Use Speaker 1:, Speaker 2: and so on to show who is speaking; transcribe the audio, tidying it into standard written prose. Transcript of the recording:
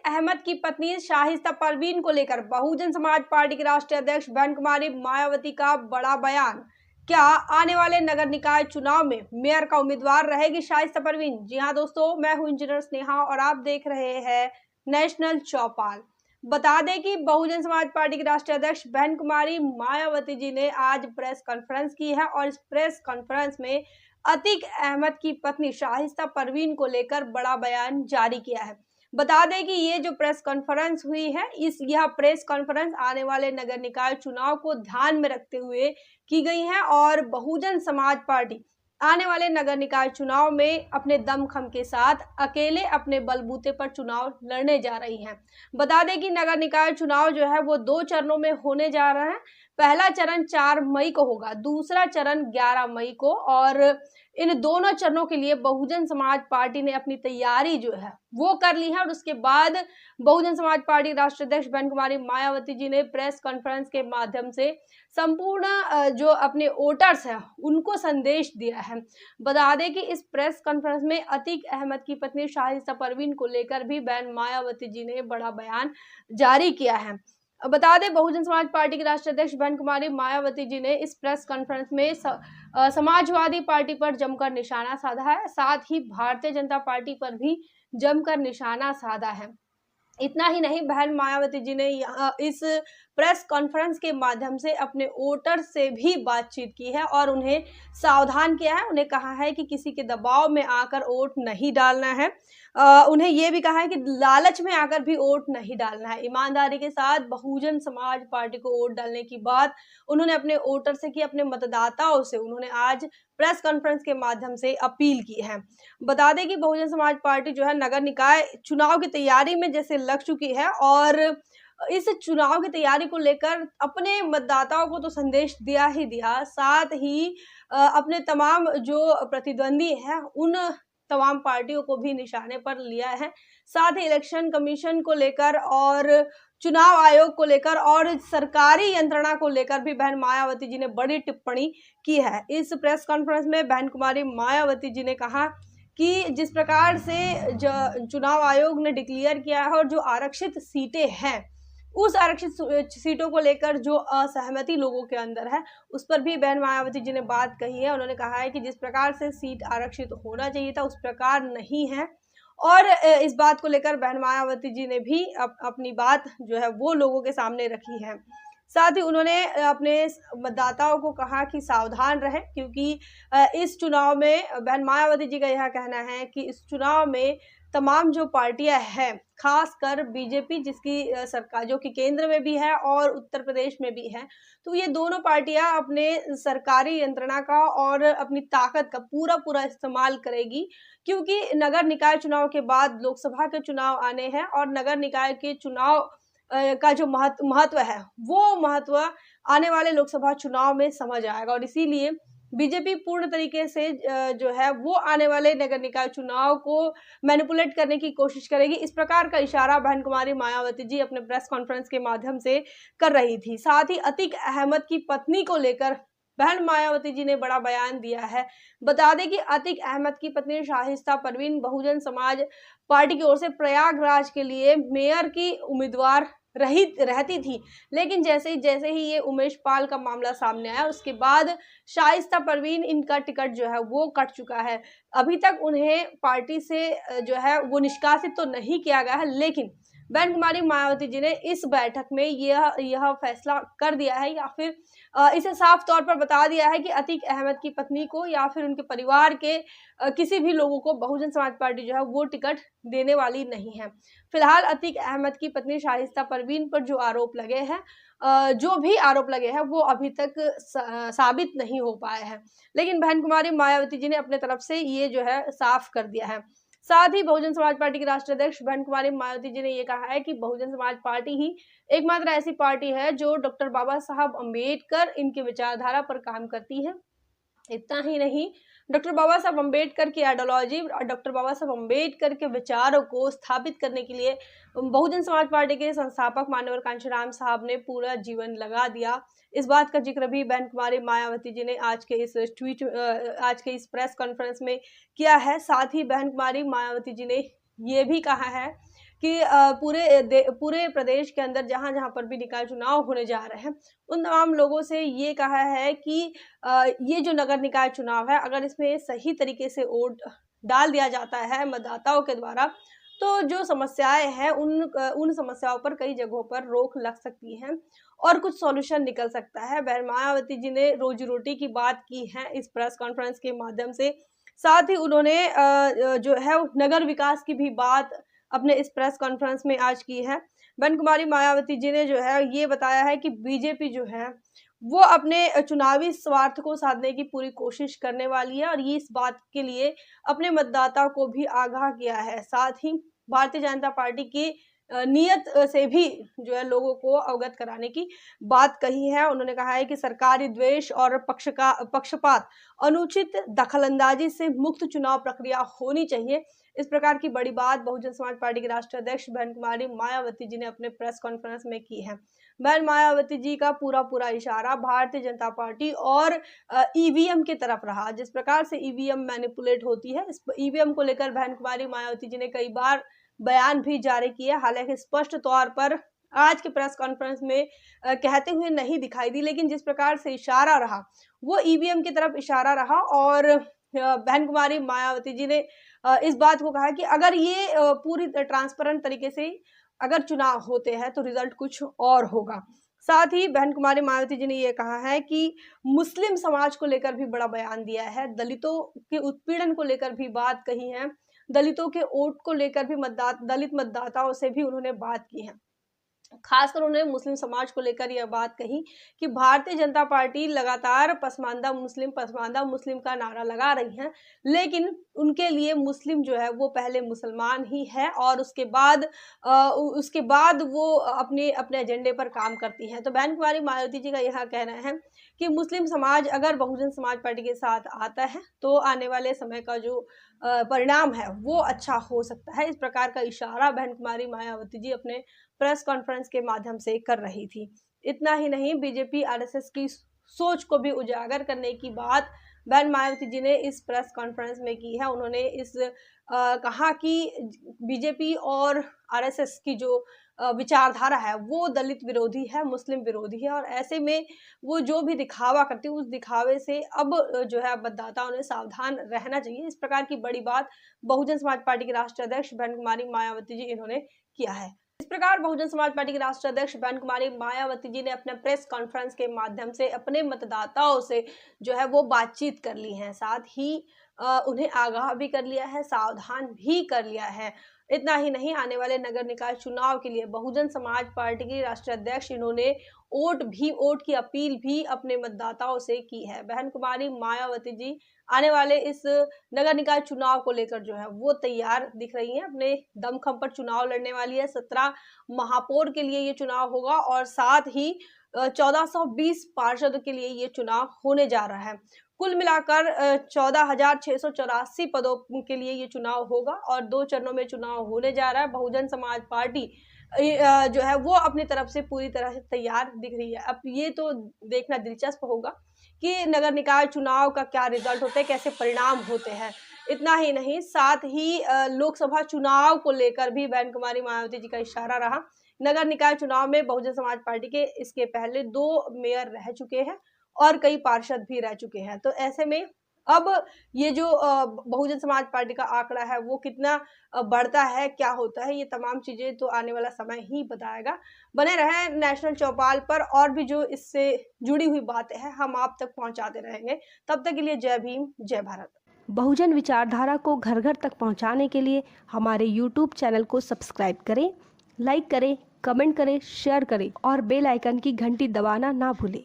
Speaker 1: अहमद की पत्नी शाहिस्ता परवीन को लेकर बहुजन समाज पार्टी के राष्ट्रीय अध्यक्ष बहन कुमारी मायावती का बड़ा बयान। क्या आने वाले नगर निकाय चुनाव में मेयर का उम्मीदवार रहेगी शाहिस्ता परवीन? जी हां दोस्तों, मैं हूं इंजीनियर स्नेहा और आप देख रहे हैं नेशनल चौपाल। बता दें कि बहुजन समाज पार्टी के राष्ट्रीय अध्यक्ष बहन कुमारी मायावती जी ने आज प्रेस कॉन्फ्रेंस की है और इस प्रेस कॉन्फ्रेंस में अतीक अहमद की पत्नी शाहिस्ता परवीन को लेकर बड़ा बयान जारी किया है। बता दें कि ये जो प्रेस कॉन्फ्रेंस हुई है, यह प्रेस कॉन्फ्रेंस आने वाले नगर निकाय चुनाव को ध्यान में रखते हुए की गई है और बहुजन समाज पार्टी आने वाले नगर निकाय चुनाव में अपने दमखम के साथ अकेले अपने बलबूते पर चुनाव लड़ने जा रही हैं। बता दें कि नगर निकाय चुनाव जो है वो 2 चरणों में होने जा रहा है। पहला चरण 4 मई को होगा, दूसरा चरण 11 मई को और इन दोनों चरणों के लिए बहुजन समाज पार्टी ने अपनी तैयारी जो है वो कर ली है और उसके बाद बहुजन समाज पार्टी राष्ट्रीय अध्यक्ष बहन कुमारी मायावती जी ने प्रेस कॉन्फ्रेंस के माध्यम से संपूर्ण जो अपने वोटर्स हैं उनको संदेश दिया है। बता दें कि इस प्रेस कॉन्फ्रेंस में अतीक अहमद की पत्नी शाहिस्ता परवीन को लेकर भी बहन मायावती जी ने बड़ा बयान जारी किया है। बता दें बहुजन समाज पार्टी के राष्ट्रीय अध्यक्ष बहन कुमारी मायावती जी ने इस प्रेस कॉन्फ्रेंस में समाजवादी पार्टी पर जमकर निशाना साधा है, साथ ही भारतीय जनता पार्टी पर भी जमकर निशाना साधा है। इतना ही नहीं, बहन मायावती जी ने इस प्रेस कॉन्फ्रेंस के माध्यम से अपने वोटर से भी बातचीत की है और उन्हें सावधान किया है। उन्हें कहा है कि किसी के दबाव में आकर वोट नहीं डालना है। उन्हें यह भी कहा है कि लालच में आकर भी वोट नहीं डालना है। ईमानदारी के साथ बहुजन समाज पार्टी को वोट डालने की बात उन्होंने अपने वोटर से की, अपने मतदाताओं से उन्होंने आज प्रेस कॉन्फ्रेंस के माध्यम से अपील की है। बता दें कि बहुजन समाज पार्टी जो है नगर निकाय चुनाव की तैयारी में जैसे लग चुकी है और इस चुनाव की तैयारी को लेकर अपने मतदाताओं को तो संदेश दिया ही दिया, साथ ही अपने तमाम जो प्रतिद्वंदी हैं उन तमाम पार्टियों को भी निशाने पर लिया है। साथ ही इलेक्शन कमीशन को लेकर और चुनाव आयोग को लेकर और सरकारी यंत्रणा को लेकर भी बहन मायावती जी ने बड़ी टिप्पणी की है। इस प्रेस कॉन्फ्रेंस में बहन कुमारी मायावती जी ने कहा कि जिस प्रकार से चुनाव आयोग ने डिक्लेयर किया है और जो आरक्षित सीटें हैं उस आरक्षित सीटों को लेकर जो असहमति लोगों के अंदर है उस पर भी बहन मायावती जी ने बात कही है। उन्होंने कहा है कि जिस प्रकार से सीट आरक्षित होना चाहिए था उस प्रकार नहीं है और इस बात को लेकर बहन मायावती जी ने भी अपनी बात जो है वो लोगों के सामने रखी है। साथ ही उन्होंने अपने मतदाताओं को कहा कि सावधान रहें, क्योंकि इस चुनाव में बहन मायावती जी का यह कहना है कि इस चुनाव में तमाम जो पार्टियां हैं, खासकर बीजेपी जिसकी सरकार जो कि केंद्र में भी है और उत्तर प्रदेश में भी है, तो ये दोनों पार्टियां अपने सरकारी यंत्रणा का और अपनी ताकत का पूरा इस्तेमाल करेगी, क्योंकि नगर निकाय चुनाव के बाद लोकसभा के चुनाव आने हैं और नगर निकाय के चुनाव का जो महत्व है वो महत्व आने वाले लोकसभा चुनाव में समझ आएगा और इसीलिए बीजेपी पूर्ण तरीके से जो है वो आने वाले नगर निकाय चुनाव को मैनिपुलेट करने की कोशिश करेगी। इस प्रकार का इशारा बहन कुमारी मायावती जी अपने प्रेस कॉन्फ्रेंस के माध्यम से कर रही थी। साथ ही अतीक अहमद की पत्नी को लेकर बहन मायावती जी ने बड़ा बयान दिया है। बता दें कि अतीक अहमद की पत्नी शाहिस्ता परवीन बहुजन समाज पार्टी की ओर से प्रयागराज के लिए मेयर की उम्मीदवार रहती थी, लेकिन जैसे ही ये उमेश पाल का मामला सामने आया उसके बाद शाइस्ता परवीन इनका टिकट जो है वो कट चुका है। अभी तक उन्हें पार्टी से जो है वो निष्कासित तो नहीं किया गया है, लेकिन बहन कुमारी मायावती जी ने इस बैठक में यह फैसला कर दिया है या फिर इसे साफ तौर पर बता दिया है कि अतीक अहमद की पत्नी को या फिर उनके परिवार के किसी भी लोगों को बहुजन समाज पार्टी जो है वो टिकट देने वाली नहीं है। फिलहाल अतीक अहमद की पत्नी शाहिस्ता परवीन पर जो आरोप लगे हैं वो अभी तक साबित नहीं हो पाए हैं, लेकिन बहन कुमारी मायावती जी ने अपने तरफ से ये जो है साफ कर दिया है। साथ ही बहुजन समाज पार्टी की राष्ट्रीय अध्यक्ष बहन कुमारी मायावती जी ने ये कहा है कि बहुजन समाज पार्टी ही एकमात्र ऐसी पार्टी है जो डॉक्टर बाबा साहब अम्बेडकर इनकी विचारधारा पर काम करती है। इतना ही नहीं, डॉक्टर बाबा साहब अम्बेडकर की आइडियोलॉजी और डॉक्टर बाबा साहब अम्बेडकर के विचारों को स्थापित करने के लिए बहुजन समाज पार्टी के संस्थापक मान्यवर कांशीराम साहब ने पूरा जीवन लगा दिया। इस बात का जिक्र भी बहन कुमारी मायावती जी ने आज के इस प्रेस कॉन्फ्रेंस में किया है। साथ ही बहन कुमारी मायावती जी ने ये भी कहा है कि पूरे प्रदेश के अंदर जहाँ जहाँ पर भी निकाय चुनाव होने जा रहे हैं, उन तमाम लोगों से ये कहा है कि ये जो नगर निकाय चुनाव है, अगर इसमें सही तरीके से वोट डाल दिया जाता है मतदाताओं के द्वारा, तो जो समस्याएं हैं उन समस्याओं पर कई जगहों पर रोक लग सकती है और कुछ सॉल्यूशन निकल सकता है। बहन मायावती जी ने रोजी रोटी की बात की है इस प्रेस कॉन्फ्रेंस के माध्यम से। साथ ही उन्होंने जो है नगर विकास की भी बात अपने इस प्रेस कॉन्फ्रेंस में आज की है। बहन कुमारी मायावती जी ने जो है ये बताया है कि बीजेपी जो है वो अपने चुनावी स्वार्थ को साधने की पूरी कोशिश करने वाली है और ये इस बात के लिए अपने मतदाता को भी आगाह किया है। साथ ही भारतीय जनता पार्टी की नियत से भी जो है लोगों को अवगत कराने की बात कही है। उन्होंने कहा है कि सरकारी द्वेष और पक्षपात, अनुचित दखलंदाजी से मुक्त चुनाव प्रक्रिया होनी चाहिए। इस प्रकार की बड़ी बात बहुजन समाज पार्टी के राष्ट्रीय अध्यक्ष बहन कुमारी मायावती जी ने अपने प्रेस कॉन्फ्रेंस में की है। बहन मायावती जी का पूरा इशारा भारतीय जनता पार्टी और ईवीएम की तरफ रहा। जिस प्रकार से ईवीएम मैनिपुलेट होती है, इस ईवीएम को लेकर बहन कुमारी मायावती जी ने कई बार बयान भी जारी किया। हालांकि स्पष्ट तौर पर आज के प्रेस कॉन्फ्रेंस में कहते हुए नहीं दिखाई दी, लेकिन जिस प्रकार से इशारा रहा वो ईवीएम की तरफ इशारा रहा और बहन कुमारी मायावती जी ने इस बात को कहा कि अगर ये पूरी ट्रांसपेरेंट तरीके से अगर चुनाव होते हैं तो रिजल्ट कुछ और होगा। साथ ही बहन कुमारी मायावती जी ने ये कहा है कि मुस्लिम समाज को लेकर भी बड़ा बयान दिया है, दलितों के उत्पीड़न को लेकर भी बात कही है, दलितों के वोट को लेकर भी दलित मतदाताओं से भी उन्होंने बात की है। खासकर उन्होंने मुस्लिम समाज को लेकर यह बात कही कि भारतीय जनता पार्टी लगातार पसमानदा मुस्लिम का नारा लगा रही है, लेकिन उनके लिए मुस्लिम जो है वो पहले मुसलमान ही है और उसके बाद वो अपने एजेंडे पर काम करती है। तो बहन कुमारी मायावती जी का यह कहना है कि मुस्लिम समाज अगर बहुजन समाज पार्टी के साथ आता है तो आने वाले समय का जो परिणाम है वो अच्छा हो सकता है। इस प्रकार का इशारा बहन कुमारी मायावती जी अपने प्रेस कॉन्फ्रेंस के माध्यम से कर रही थी। इतना ही नहीं, बीजेपी आरएसएस की सोच को भी उजागर करने की बात बहन मायावती जी ने इस प्रेस कॉन्फ्रेंस में की है। उन्होंने कहा कि बीजेपी और आरएसएस की जो विचारधारा है वो दलित विरोधी है, मुस्लिम विरोधी है और ऐसे में वो जो भी दिखावा करती है उस दिखावे से अब जो है मतदाताओं ने सावधान रहना चाहिए। इस प्रकार की बड़ी बात बहुजन समाज पार्टी के राष्ट्रीय अध्यक्ष बहन कुमारी मायावती जी इन्होंने किया है। इस प्रकार बहुजन समाज पार्टी के राष्ट्रीय अध्यक्ष बहन कुमारी मायावती जी ने अपने प्रेस कॉन्फ्रेंस के माध्यम से अपने मतदाताओं से जो है वो बातचीत कर ली है, साथ ही उन्हें आगाह भी कर लिया है, सावधान भी कर लिया है। इतना ही नहीं, आने वाले नगर निकाय चुनाव के लिए बहुजन समाज पार्टी के राष्ट्रीय अध्यक्ष इन्होंने वोट की अपील भी अपने मतदाताओं से की है। बहन कुमारी मायावती जी आने वाले इस नगर निकाय चुनाव को लेकर जो है वो तैयार दिख रही हैं, अपने दमखम पर चुनाव लड़ने वाली है। 17 महापौर के लिए ये चुनाव होगा और साथ ही 1420 पार्षद के लिए ये चुनाव होने जा रहा है। कुल मिलाकर 14,684 पदों के लिए ये चुनाव होगा और 2 चरणों में चुनाव होने जा रहा है। बहुजन समाज पार्टी जो है वो अपनी तरफ से पूरी तरह से तैयार दिख रही है। अब ये तो देखना दिलचस्प होगा कि नगर निकाय चुनाव का क्या रिजल्ट होता है, कैसे परिणाम होते हैं। इतना ही नहीं, साथ ही लोकसभा चुनाव को लेकर भी बहन कुमारी मायावती जी का इशारा रहा। नगर निकाय चुनाव में बहुजन समाज पार्टी के इसके पहले 2 मेयर रह चुके हैं और कई पार्षद भी रह चुके हैं। तो ऐसे में अब ये जो बहुजन समाज पार्टी का आंकड़ा है वो कितना बढ़ता है, क्या होता है, ये तमाम चीजें तो आने वाला समय ही बताएगा। बने रहें नेशनल चौपाल पर, और भी जो इससे जुड़ी हुई बातें हैं हम आप तक पहुंचाते रहेंगे। तब तक के लिए जय भीम, जय भारत।
Speaker 2: बहुजन विचारधारा को घर घर तक पहुंचाने के लिए हमारे YouTube चैनल को सब्सक्राइब करें, लाइक करें, कमेंट करें, शेयर करें और बेल आइकन की घंटी दबाना ना भूलें।